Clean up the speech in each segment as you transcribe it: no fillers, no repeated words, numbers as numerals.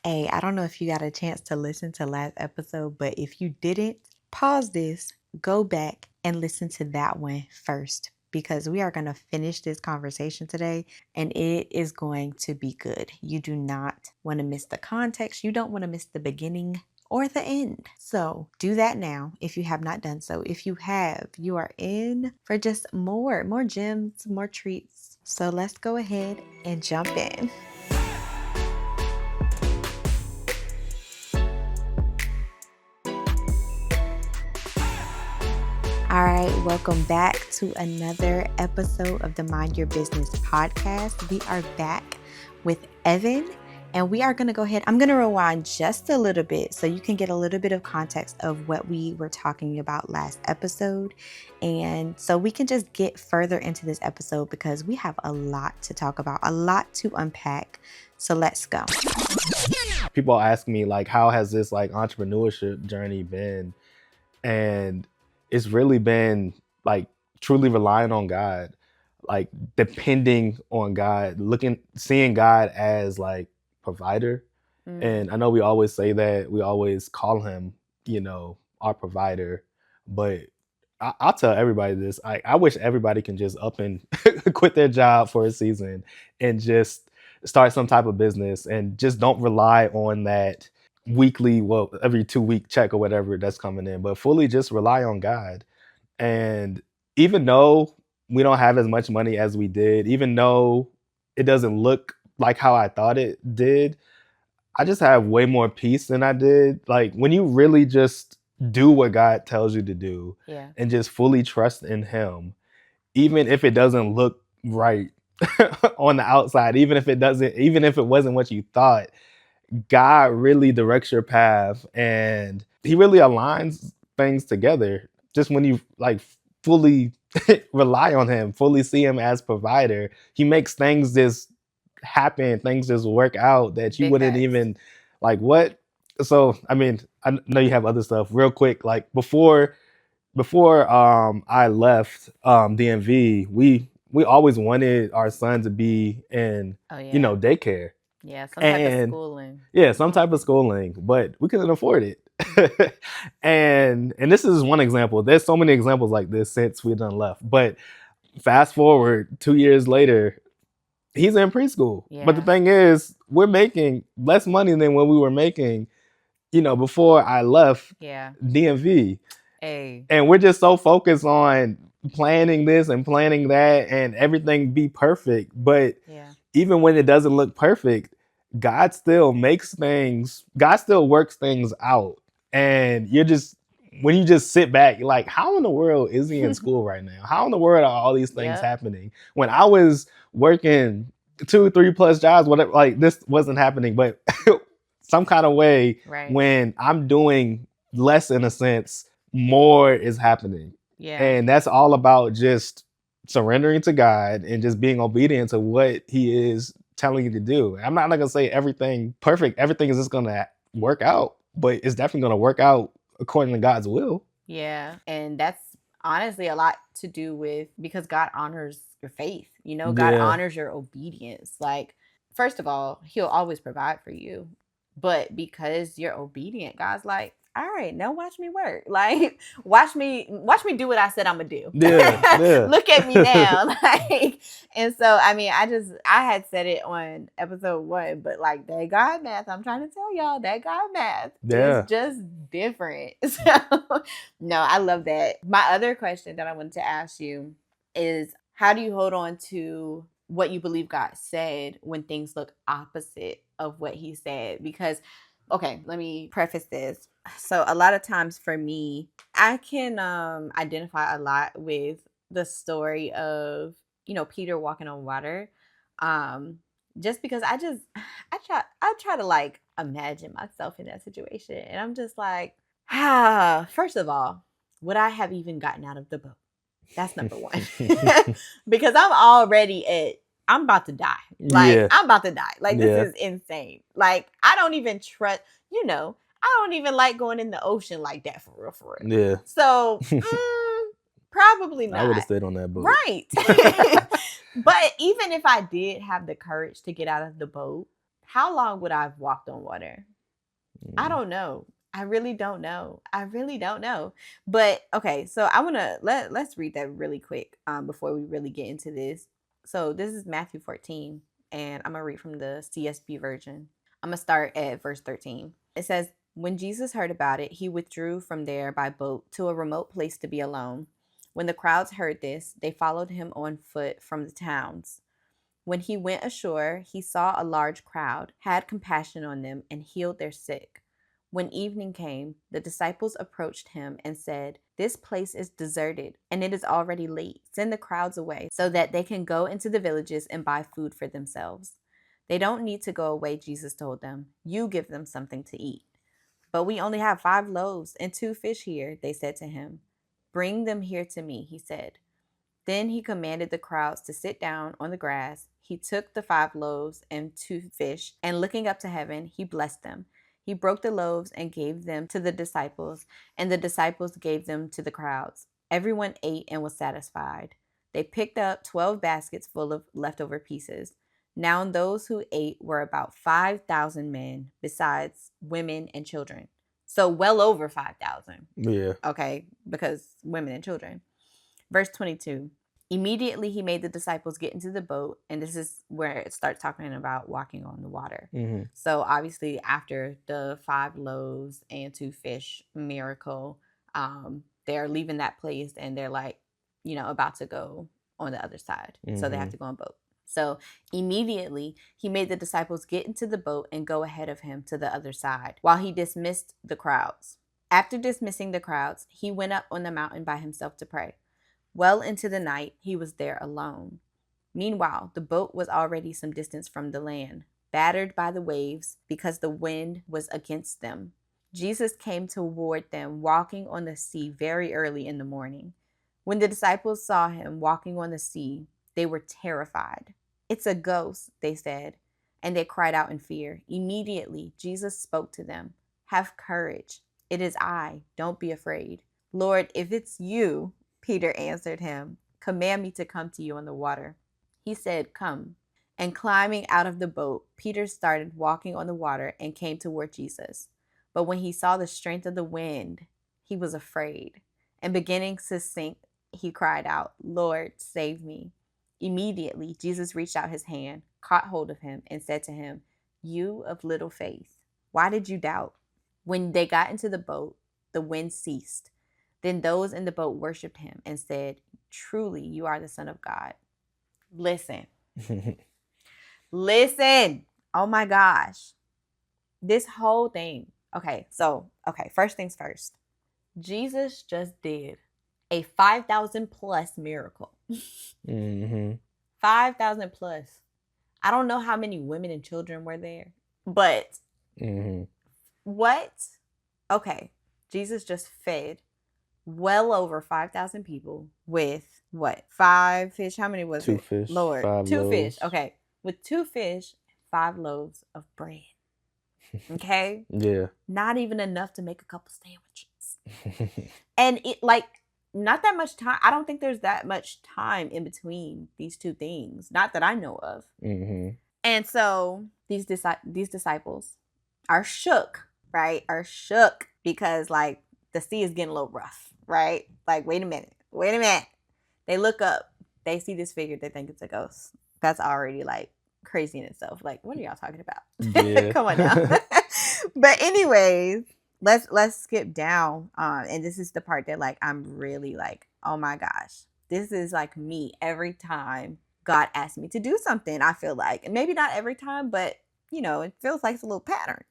Hey, I don't know if you got a chance to listen to last episode, but if you didn't, pause this, go back and listen to that one first because we are going to finish this conversation today and it is going to be good. You do not want to miss the context. You don't want to miss the beginning or the end. So do that now if you have not done so. If you have, you are in for just more gems, more treats. So let's go ahead and jump in. All right, welcome back to another episode of the Mind Your Business podcast. We are back with Evan, and we are going to go ahead. I'm going to rewind just a little bit so you can get a little bit of context of what we were talking about last episode. And so we can just get further into this episode because we have a lot to talk about, a lot to unpack. So let's go. People ask me, like, how has this like entrepreneurship journey been? And it's really been like truly relying on God, like depending on God, seeing God as like provider. And I know we always say that, we always call him, our provider, but I'll tell everybody this. I wish everybody can just up and quit their job for a season and just start some type of business and just don't rely on that weekly, every 2 week check or whatever that's coming in, but fully just rely on God. And even though we don't have as much money as we did, even though it doesn't look like how I thought it did, I just have way more peace than I did. Like when you really just do what God tells you to do and just fully trust in him, even if it doesn't look right on the outside, even if it wasn't what you thought, God really directs your path and he really aligns things together. Just when you like fully rely on him, fully see him as provider, he makes things just happen, things just work out that you wouldn't even like what. So I mean, I know you have other stuff real quick. Like before I left DMV, we always wanted our son to be in daycare. Yeah, some type of schooling. Yeah, some type of schooling, but we couldn't afford it. and this is one example. There's so many examples like this since we done left. But fast forward 2 years later, he's in preschool. Yeah. But the thing is, we're making less money than what we were making, before I left DMV. Hey. And we're just so focused on planning this and planning that and everything be perfect. But even when it doesn't look perfect, God still works things out. And when you just sit back, you're like, how in the world is he in school right now? How in the world are all these things happening? When I was working 2-3 plus jobs, whatever, like this wasn't happening, but some kind of way, when I'm doing less in a sense, more is happening. Yeah. And that's all about just surrendering to God and just being obedient to what he is telling you to do. I'm not gonna say everything perfect, everything is just gonna work out, but it's definitely gonna work out according to God's will. Yeah. And that's honestly a lot to do with because God honors your faith. God honors your obedience. Like, first of all, he'll always provide for you. But because you're obedient, God's like, all right, now watch me work. Like, watch me do what I said I'm gonna do. Yeah. Look at me now. Like, and so I mean, I had said it on episode 1, but like that God math, I'm trying to tell y'all that God math is just different. So no, I love that. My other question that I wanted to ask you is, how do you hold on to what you believe God said when things look opposite of what he said? Because, okay, let me preface this. So a lot of times for me, I can identify a lot with the story of, Peter walking on water. Just because I try to like imagine myself in that situation. And I'm just like, first of all, would I have even gotten out of the boat? That's number one. Because I'm about to die. Like, I'm about to die. Like, this is insane. Like, I don't even trust, I don't even like going in the ocean like that for real. Yeah. So, probably not. I would have stayed on that boat. Right. But even if I did have the courage to get out of the boat, how long would I have walked on water? I don't know. I really don't know. I really don't know. But okay, so I want to let's read that really quick before we really get into this. So this is Matthew 14, and I'm going to read from the CSB version. I'm going to start at verse 13. It says, "When Jesus heard about it, he withdrew from there by boat to a remote place to be alone. When the crowds heard this, they followed him on foot from the towns. When he went ashore, he saw a large crowd, had compassion on them, and healed their sick. When evening came, the disciples approached him and said, 'This place is deserted, and it is already late. Send the crowds away so that they can go into the villages and buy food for themselves.' 'They don't need to go away,' Jesus told them. 'You give them something to eat.' 'But we only have 5 loaves and 2 fish here,' they said to him. 'Bring them here to me,' he said. Then he commanded the crowds to sit down on the grass. He took the 5 loaves and 2 fish, and looking up to heaven, he blessed them. He broke the loaves and gave them to the disciples, and the disciples gave them to the crowds. Everyone ate and was satisfied. They picked up 12 baskets full of leftover pieces. Now those who ate were about 5,000 men, besides women and children. So well over 5,000. Yeah. Okay, because women and children. Verse 22. Immediately he made the disciples get into the boat, and this is where it starts talking about walking on the water. Mm-hmm. So obviously after the 5 loaves and 2 fish miracle, they're leaving that place and they're like, about to go on the other side. Mm-hmm. So they have to go on boat. So immediately he made the disciples get into the boat and go ahead of him to the other side while he dismissed the crowds. After dismissing the crowds, he went up on the mountain by himself to pray. Well into the night, he was there alone. Meanwhile, the boat was already some distance from the land, battered by the waves because the wind was against them. Jesus came toward them, walking on the sea very early in the morning. When the disciples saw him walking on the sea, they were terrified. "It's a ghost," they said, and they cried out in fear. Immediately, Jesus spoke to them. "Have courage. It is I. Don't be afraid." "Lord, if it's you," Peter answered him, "command me to come to you on the water." He said, "Come." And climbing out of the boat, Peter started walking on the water and came toward Jesus. But when he saw the strength of the wind, he was afraid. And beginning to sink, he cried out, "Lord, save me." Immediately, Jesus reached out his hand, caught hold of him, and said to him, "You of little faith, why did you doubt?" When they got into the boat, the wind ceased. Then those in the boat worshipped him and said, "Truly, you are the Son of God." Listen. Listen. Oh my gosh. This whole thing. Okay, first things first. Jesus just did a 5,000 plus miracle. Mm-hmm. 5,000 plus. I don't know how many women and children were there, but what? Okay, Jesus just fed well over 5,000 people with what? 5 fish? How many was 2 it? fish. Lord, 5 2 loaves. fish. Okay, with 2 fish, 5 loaves of bread. Okay? Yeah. Not even enough to make a couple sandwiches. And it not that much time. I don't think there's that much time in between these 2 things. Not that I know of. Mm-hmm. And so these disciples are shook, right? Are shook because the sea is getting a little rough, right? Wait a minute. They look up. They see this figure. They think it's a ghost. That's already crazy in itself. What are y'all talking about? Yeah. Come on now. But anyways, let's skip down. And this is the part that I'm really oh my gosh, this is me every time God asks me to do something. I feel like, and maybe not every time, but it feels like it's a little pattern.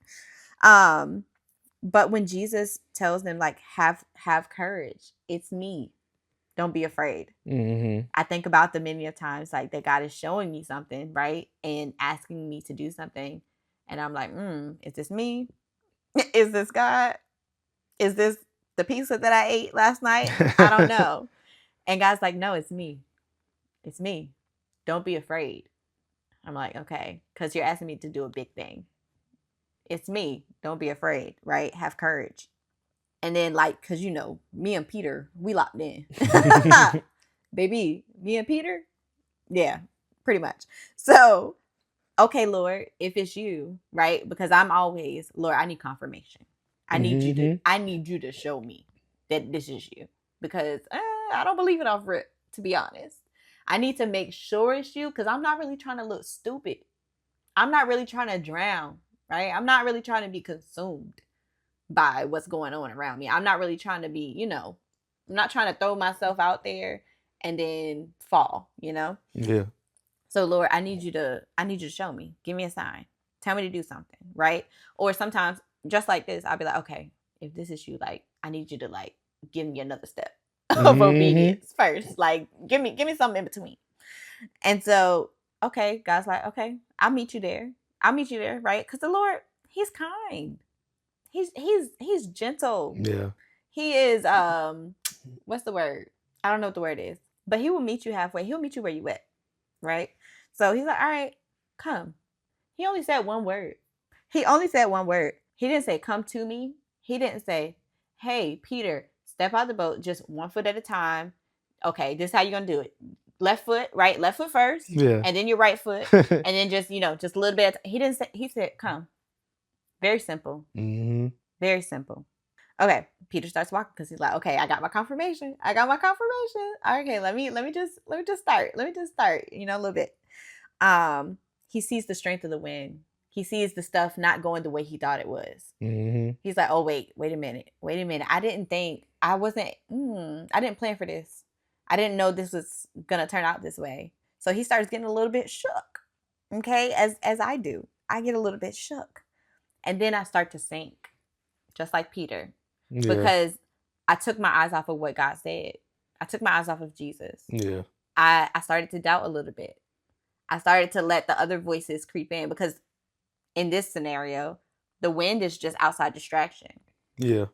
But when Jesus tells them have courage, it's me. Don't be afraid. Mm-hmm. I think about the many of times that God is showing me something, right? And asking me to do something. And I'm like, is this me? Is this God? Is this the pizza that I ate last night? I don't know. And God's like, no, it's me. It's me. Don't be afraid. I'm like, okay, because you're asking me to do a big thing. It's me. Don't be afraid, right? Have courage. And then because me and Peter, we locked in. Baby, me and Peter? Yeah, pretty much. So okay, Lord, if it's you, right? Because I'm always, Lord, I need confirmation. I need you to show me that this is you. Because I don't believe it off rip, to be honest. I need to make sure it's you because I'm not really trying to look stupid. I'm not really trying to drown, right? I'm not really trying to be consumed by what's going on around me. I'm not really trying to be, I'm not trying to throw myself out there and then fall, Yeah. So Lord, I need you to show me. Give me a sign. Tell me to do something, right? Or sometimes just like this, I'll be like, okay, if this is you, like, I need you to like give me another step of obedience first. Like, give me something in between. And so, okay, God's like, okay, I'll meet you there. Right? Because the Lord, He's kind. He's gentle. Yeah. He is what's the word? I don't know what the word is. But He will meet you halfway. He'll meet you where you at. Right? So He's like, all right, come. He only said one word. He didn't say, come to me. He didn't say, hey, Peter, step out the boat just 1 foot at a time. Okay, this is how you're going to do it. Left foot, right? Left foot first. Yeah. And then your right foot. And then just a little bit. He didn't say, he said, come. Very simple. Mm-hmm. Very simple. Okay, Peter starts walking because he's like, okay, I got my confirmation. Okay, let me just start. A little bit. He sees the strength of the wind. He sees the stuff not going the way he thought it was. Mm-hmm. He's like, oh, wait a minute. I didn't plan for this. I didn't know this was going to turn out this way. So he starts getting a little bit shook. Okay, as I do. I get a little bit shook. And then I start to sink, just like Peter. Yeah. Because I took my eyes off of what God said. I took my eyes off of Jesus. Yeah. I started to doubt a little bit. I started to let the other voices creep in because in this scenario, the wind is just outside distraction. Yeah.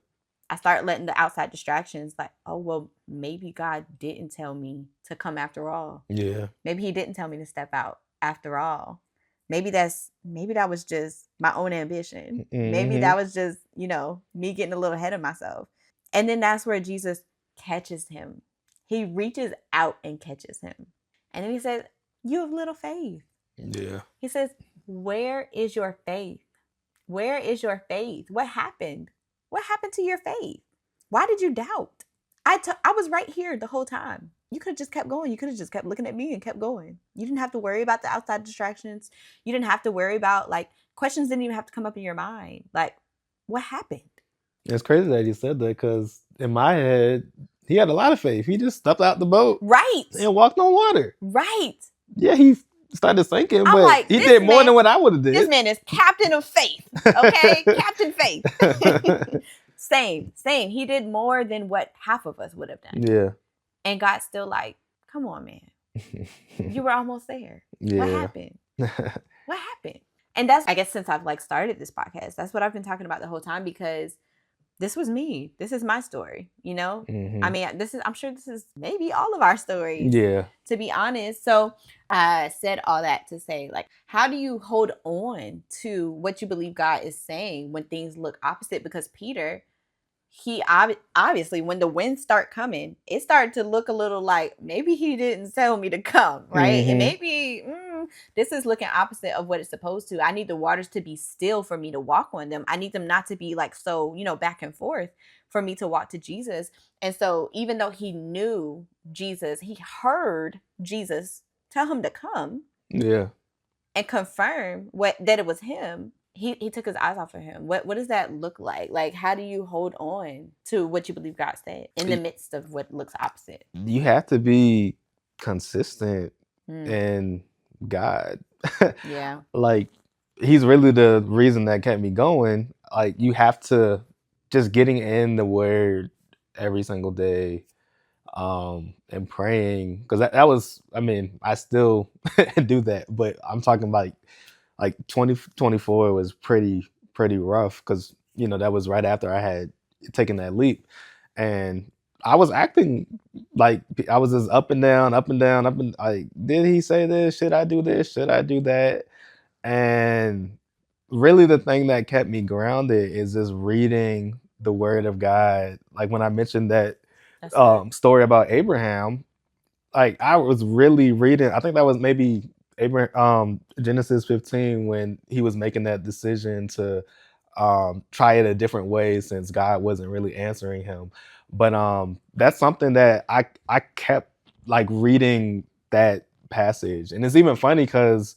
I started letting the outside distractions like, oh, well, maybe God didn't tell me to come after all. Yeah. Maybe He didn't tell me to step out after all. Maybe that was just my own ambition. Mm-hmm. Maybe that was just, me getting a little ahead of myself. And then that's where Jesus catches him. He reaches out and catches him. And then He says, you have little faith. Yeah. He says, where is your faith? Where is your faith? What happened? What happened to your faith? Why did you doubt? I was right here the whole time. You could have just kept going. You could have just kept looking at me and kept going. You didn't have to worry about the outside distractions. You didn't have to worry about, like, questions didn't even have to come up in your mind. Like, what happened? It's crazy that he said that because in my head, he had a lot of faith. He just stepped out the boat. Right. And walked on water. Right. Yeah, he started sinking, but like, he did more than what I would have did. This man is captain of faith. Okay? Captain faith. Same. He did more than what half of us would have done. Yeah. And God's still like, come on, man. You were almost there. Yeah. What happened? What happened? And that's, I guess, since I've like started this podcast, that's what I've been talking about the whole time because this was me. This is my story, Mm-hmm. I mean, I'm sure this is maybe all of our stories. Yeah. To be honest. So I said all that to say, like, how do you hold on to what you believe God is saying when things look opposite? Because Peter, he obviously, when the winds start coming, it started to look a little like maybe He didn't tell me to come, right? Mm-hmm. And maybe this is looking opposite of what it's supposed to. I need the waters to be still for me to walk on them. I need them not to be like so, back and forth for me to walk to Jesus. And so even though he knew Jesus, he heard Jesus tell him to come. Yeah. And confirm that it was him. He took his eyes off of him. What does that look like? Like, how do you hold on to what you believe God said in the midst of what looks opposite? You have to be consistent in God. Yeah. Like, He's really the reason that kept me going. Like, you have to just getting in the Word every single day and praying. Because that was, I mean, I still do that. But I'm talking about like 2024 was pretty rough because, that was right after I had taken that leap. And I was acting like I was just up and down, like, did He say this? Should I do this? Should I do that? And really the thing that kept me grounded is just reading the Word of God. Like when I mentioned that story about Abraham, like I was really reading, I think that was maybe Abraham, Genesis 15, when he was making that decision to try it a different way since God wasn't really answering him. But that's something that I kept like reading that passage, and it's even funny because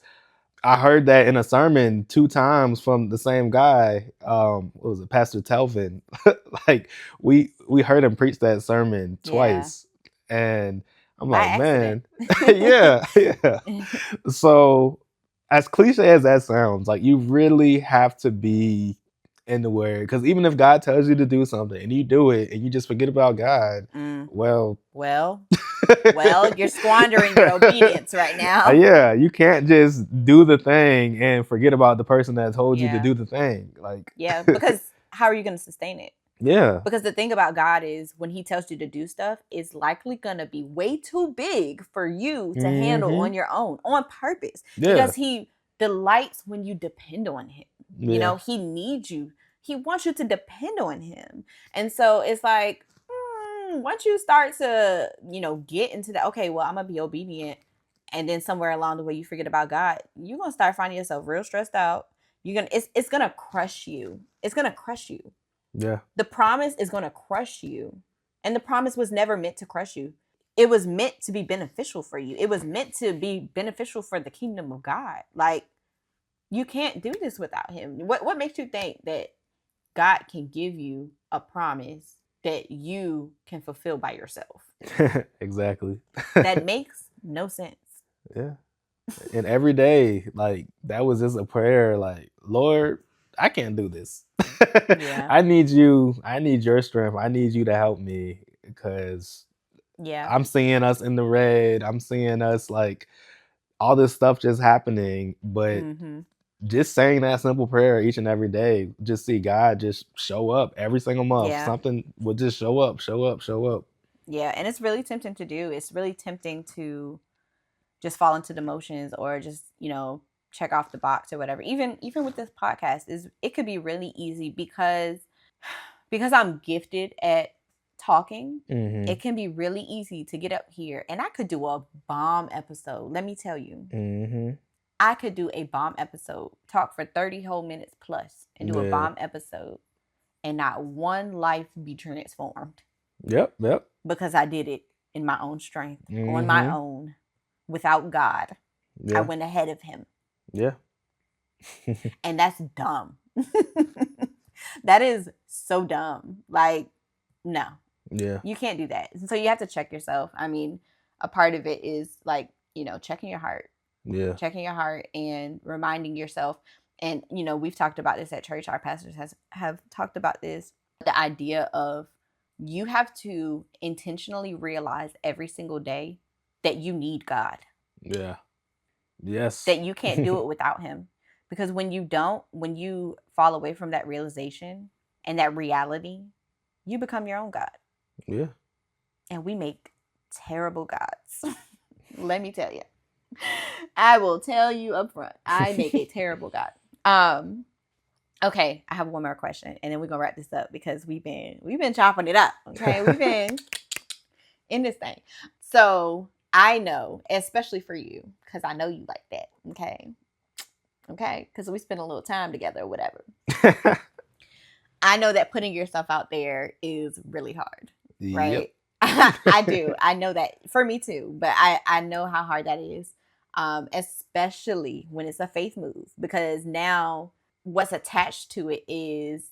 I heard that in a sermon 2 times from the same guy. What was it, Pastor Telvin? Like we heard him preach that sermon twice, and I'm by like, accident. man, yeah. So as cliche as that sounds, like you really have to be in the word, because even if God tells you to do something and you do it and you just forget about God, well, you're squandering your obedience right now. Yeah, you can't just do the thing and forget about the person that told you to do the thing. Like, yeah, because how are you going to sustain it? Yeah. Because the thing about God is when he tells you to do stuff, it's likely going to be way too big for you to handle on your own, on purpose. Because he delights when you depend on him. You know, he needs you. He wants you to depend on him. And so it's like, once you start to, get into that, okay, well, I'm going to be obedient. And then somewhere along the way, you forget about God. You're going to start finding yourself real stressed out. It's going to crush you. It's going to crush you. Yeah. The promise is going to crush you. And the promise was never meant to crush you. It was meant to be beneficial for you. It was meant to be beneficial for the kingdom of God. Like, you can't do this without him. What makes you think that God can give you a promise that you can fulfill by yourself? Exactly. That makes no sense. Yeah. And every day, like, that was just a prayer, like, Lord, I can't do this. I need you. I need your strength. I need you to help me, because I'm seeing us in the red. I'm seeing us, like, all this stuff just happening. But just saying that simple prayer each and every day, just see God just show up every single month. Something will just show up. Yeah, and it's really tempting to do. It's really tempting to just fall into the motions or just, check off the box or whatever. Even with this podcast, it could be really easy because I'm gifted at talking. It can be really easy to get up here, and I could do a bomb episode. Let me tell you, I could do a bomb episode, talk for 30 whole minutes plus, and do a bomb episode, and not one life be transformed. Yep. Because I did it in my own strength, on my own, without God. I went ahead of him. Yeah. And that's dumb. That is so dumb. Like, no. Yeah. You can't do that. So you have to check yourself. I mean, a part of it is like, checking your heart. Yeah. Checking your heart and reminding yourself. And, we've talked about this at church. Our pastors have talked about this. The idea of you have to intentionally realize every single day that you need God. Yeah. Yes. That you can't do it without him. Because when you fall away from that realization and that reality, you become your own God. Yeah. And we make terrible gods. Let me tell you. I will tell you up front. I make a terrible God. Okay, I have one more question, and then we're gonna wrap this up because we've been chopping it up. Okay, we've been in this thing. So I know, especially for you, because I know you like that. Okay, because we spend a little time together or whatever. I know that putting yourself out there is really hard, right? Yep. I do. I know that for me too, but I know how hard that is, especially when it's a faith move, because now what's attached to it is,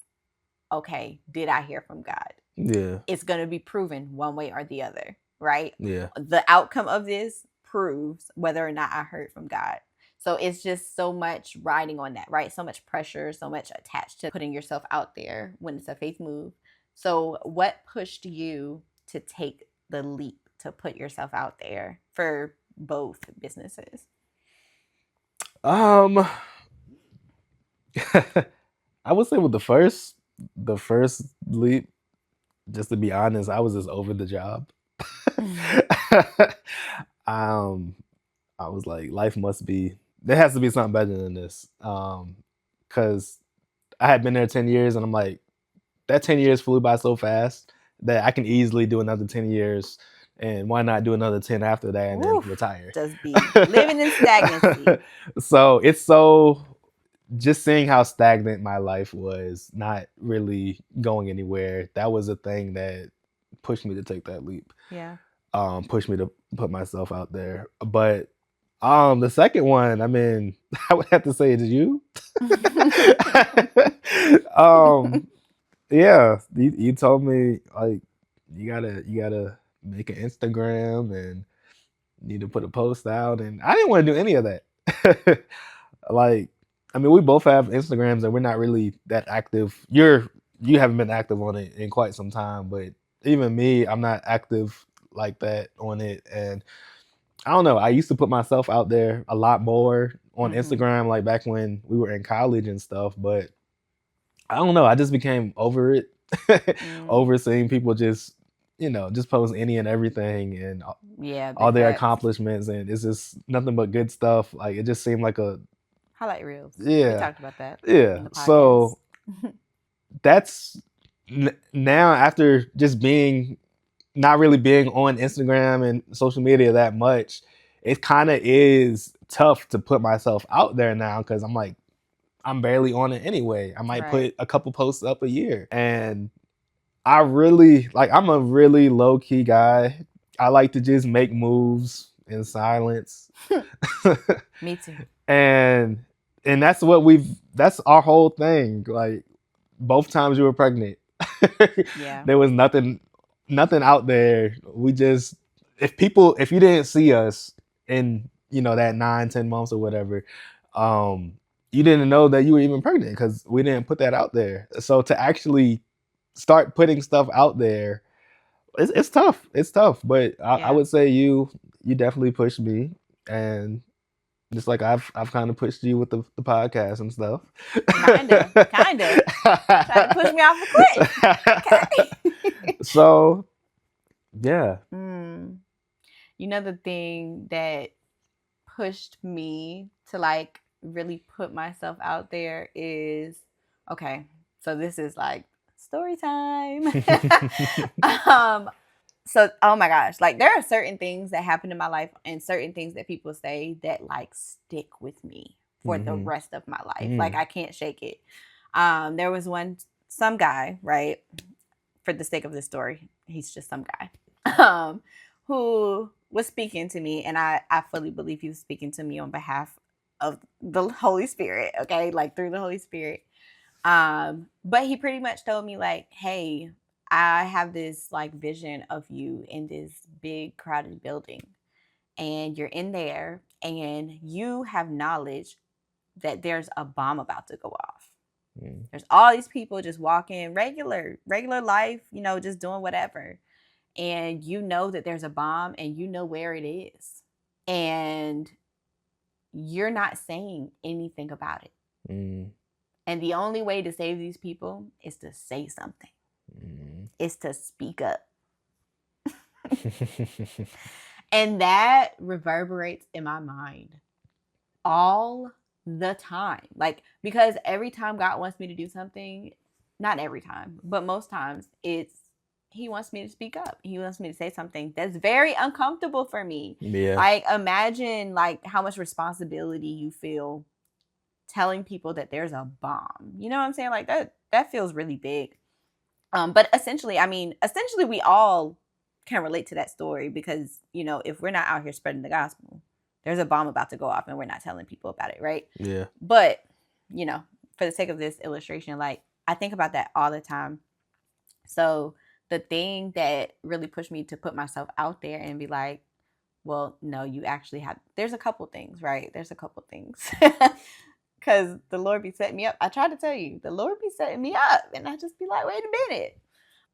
okay, did I hear from God? Yeah. It's going to be proven one way or the other, right? Yeah. The outcome of this proves whether or not I heard from God. So it's just so much riding on that, right? So much pressure, so much attached to putting yourself out there when it's a faith move. So what pushed you to take the leap to put yourself out there for both businesses? I would say with the first leap, just to be honest, I was just over the job. I was like, there has to be something better than this. Because I had been there 10 years, and I'm like, that 10 years flew by so fast that I can easily do another 10 years And why not do another 10 after that and then retire? Just be living in stagnancy. So it's so just seeing how stagnant my life was, not really going anywhere. That was a thing that pushed me to take that leap. Yeah. Pushed me to put myself out there. But the second one, I mean, I would have to say it's you. Yeah, you told me like you gotta make an Instagram and need to put a post out, and I didn't want to do any of that. Like, I mean, we both have Instagrams and we're not really that active. You haven't been active on it in quite some time, but even me, I'm not active like that on it. And I don't know, I used to put myself out there a lot more on Instagram, like back when we were in college and stuff, but I don't know, I just became over it. Over seeing people just, just post any and everything and all their accomplishments, and it's just nothing but good stuff. Like, it just seemed like a highlight reels. Yeah. We talked about that. Yeah. So that's now, after just not really being on Instagram and social media that much, it kind of is tough to put myself out there now, because I'm like, I'm barely on it anyway. I might put a couple posts up a year. And I'm a really low key guy. I like to just make moves in silence. Me too. And that's that's our whole thing. Like, both times you were pregnant. Yeah. There was nothing out there. We just, if you didn't see us in, that 9-10 months or whatever, you didn't know that you were even pregnant, because we didn't put that out there. So to actually start putting stuff out there, it's tough. It's tough. But I would say you definitely pushed me, and just like I've kind of pushed you with the podcast and stuff. Kinda. Trying to push me off a cliff. Okay. So, yeah. You know, the thing that pushed me to like really put myself out there is, okay, so this is like story time. So, oh my gosh, like, there are certain things that happen in my life and certain things that people say that like stick with me for the rest of my life. Like, I can't shake it. There was some guy, right? For the sake of this story, he's just some guy, who was speaking to me, and I fully believe he was speaking to me on behalf of the Holy Spirit, okay? Like, through the Holy Spirit. But he pretty much told me, like, hey, I have this like vision of you in this big crowded building, and you're in there and you have knowledge that there's a bomb about to go off. There's all these people just walking regular life, just doing whatever. And you know that there's a bomb and you know where it is. And you're not saying anything about it. And the only way to save these people is to say something. Is to speak up. And that reverberates in my mind all the time. Like, because every time God wants me to do something, not every time, but most times, he wants me to speak up. He wants me to say something that's very uncomfortable for me. Yeah. Like, imagine like how much responsibility you feel telling people that there's a bomb. You know what I'm saying? Like, that feels really big. But essentially we all can relate to that story, because, if we're not out here spreading the gospel, there's a bomb about to go off and we're not telling people about it, right? Yeah. But, for the sake of this illustration, like, I think about that all the time. So the thing that really pushed me to put myself out there and be like, well, no, you actually there's a couple things, right? There's a couple things. Because the Lord be setting me up. I try to tell you, the Lord be setting me up. And I just be like, wait a minute.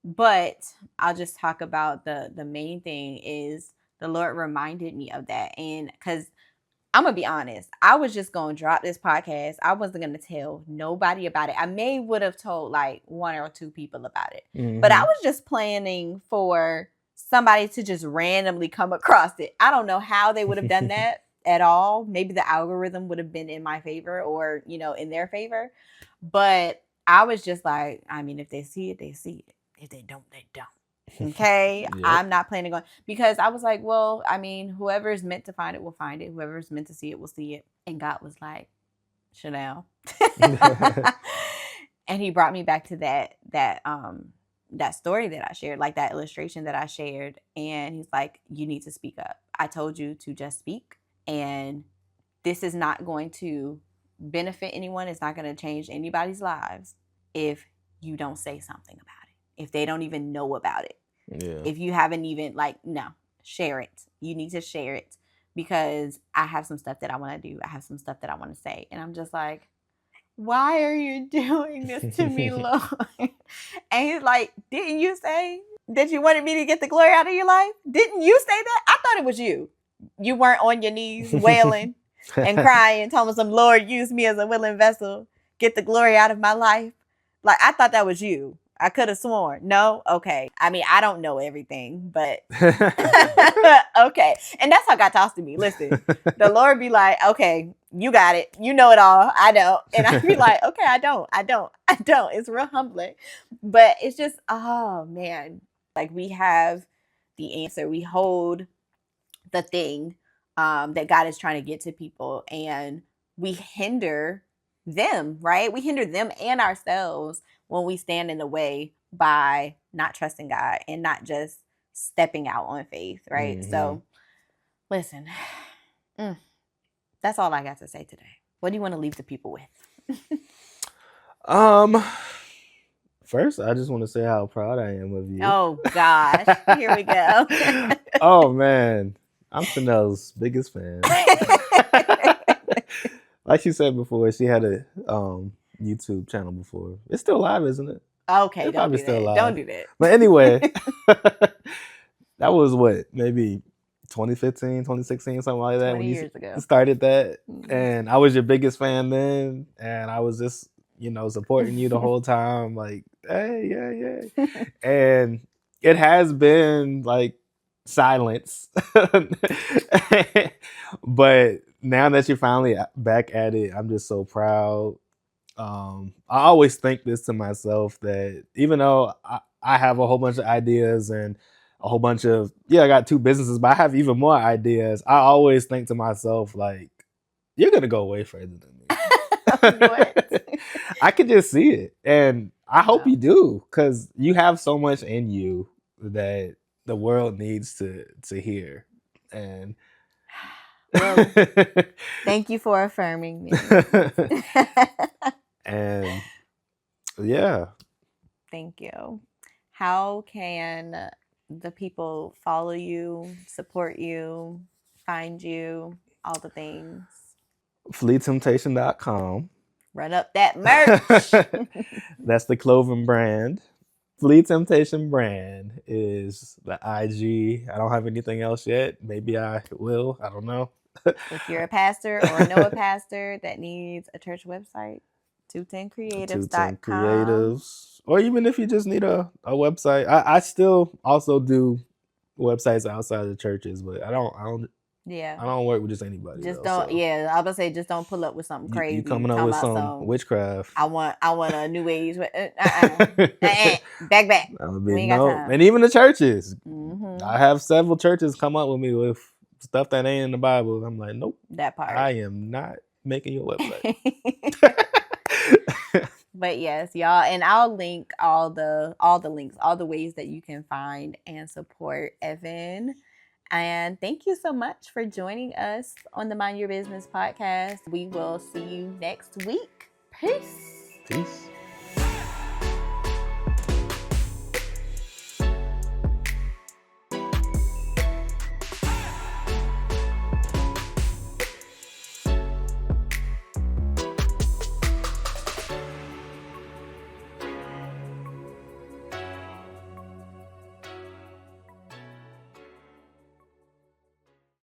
But I'll just talk about the main thing is the Lord reminded me of that. And because I'm going to be honest, I was just going to drop this podcast. I wasn't going to tell nobody about it. I would have told like 1 or 2 people about it. But I was just planning for somebody to just randomly come across it. I don't know how they would have done that at all. Maybe the algorithm would have been in my favor or, in their favor. But I was just like, I mean, if they see it, they see it. If they don't, they don't. Okay. Yep. I'm not planning on, because I was like, well, I mean, whoever's meant to find it will find it. Whoever's meant to see it will see it. And God was like, Chanel. And he brought me back to that story that I shared, like that illustration that I shared. And he's like, you need to speak up. I told you to just speak. And this is not going to benefit anyone. It's not going to change anybody's lives if you don't say something about it. If they don't even know about it. Yeah. If you haven't even, like, no, share it. You need to share it, because I have some stuff that I want to do. I have some stuff that I want to say. And I'm just like, why are you doing this to me, Lord? And he's like, didn't you say that you wanted me to get the glory out of your life? Didn't you say that? I thought it was you. You weren't on your knees wailing and crying, telling some, Lord, use me as a willing vessel. Get the glory out of my life. Like, I thought that was you. I could have sworn. No? Okay. I mean, I don't know everything, but okay. And that's how God talks to me. Listen, the Lord be like, okay, you got it. You know it all. I don't. And I be like, okay, I don't. It's real humbling. But it's just, oh man. Like, we have the answer. We hold the thing that God is trying to get to people, and we hinder them, right? We hinder them and ourselves when we stand in the way by not trusting God and not just stepping out on faith, right? Mm-hmm. So listen, that's all I got to say today. What do you want to leave the people with? First, I just want to say how proud I am of you. Oh gosh, here we go. Oh man, I'm Chanel's biggest fan. Like she said before, she had a YouTube channel before. It's still live, isn't it? Okay, it's don't do still that. live. Don't do that. But anyway, that was what, maybe 2015, 2016, something like that. 20 when years ago. Started that. Mm-hmm. And I was your biggest fan then. And I was just, supporting you the whole time. Like, hey, yeah. And it has been like silence. But now that you're finally back at it, I'm just so proud. I always think this to myself, that even though I have a whole bunch of ideas and a whole bunch of, I got 2 businesses, but I have even more ideas. I always think to myself, like, you're going to go way further than me. What? I can just see it. And I hope you do, because you have so much in you that the world needs to hear. And well, thank you for affirming me. And yeah. Thank you. How can the people follow you, support you, find you, all the things? FleeTemptation.com. Run up that merch. That's the clothing brand. Flee Temptation brand is the IG. I don't have anything else yet. Maybe I will. I don't know. If you're a pastor or know a pastor that needs a church website, 210creatives.com. 210 Creatives. Or even if you just need a website. I still also do websites outside of the churches, but I don't work with just anybody. Just don't. So. Yeah, I was gonna say, just don't pull up with something crazy. You coming up with some witchcraft? I want a new age. Back. And even the churches. Mm-hmm. I have several churches come up with me with stuff that ain't in the Bible. I'm like, nope. That part. I am not making your website. But yes, y'all, and I'll link all the links, all the ways that you can find and support Evan. And thank you so much for joining us on the Mind Your Business podcast. We will see you next week. Peace.